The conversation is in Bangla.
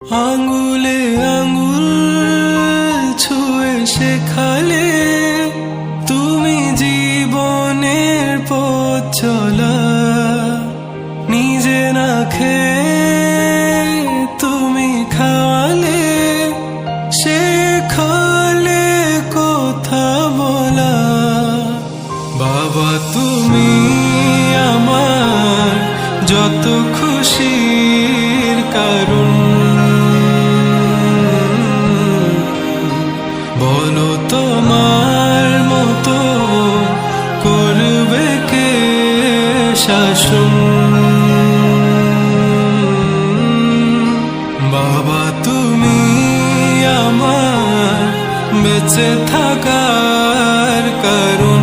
আঙ্গুলে আঙ্গুল ছুঁয়ে শেখালে তুমি জীবনের পথ চলা, নিজে না খেয়ে তুমি খাওয়ালে, শেখালে কথা বলা। বাবা তুমি আমার যত খুশির কারণ, বলো তোমার মতো করবে কে শাসন। বাবা তুমি আমার বেঁচে থাকার কারণ।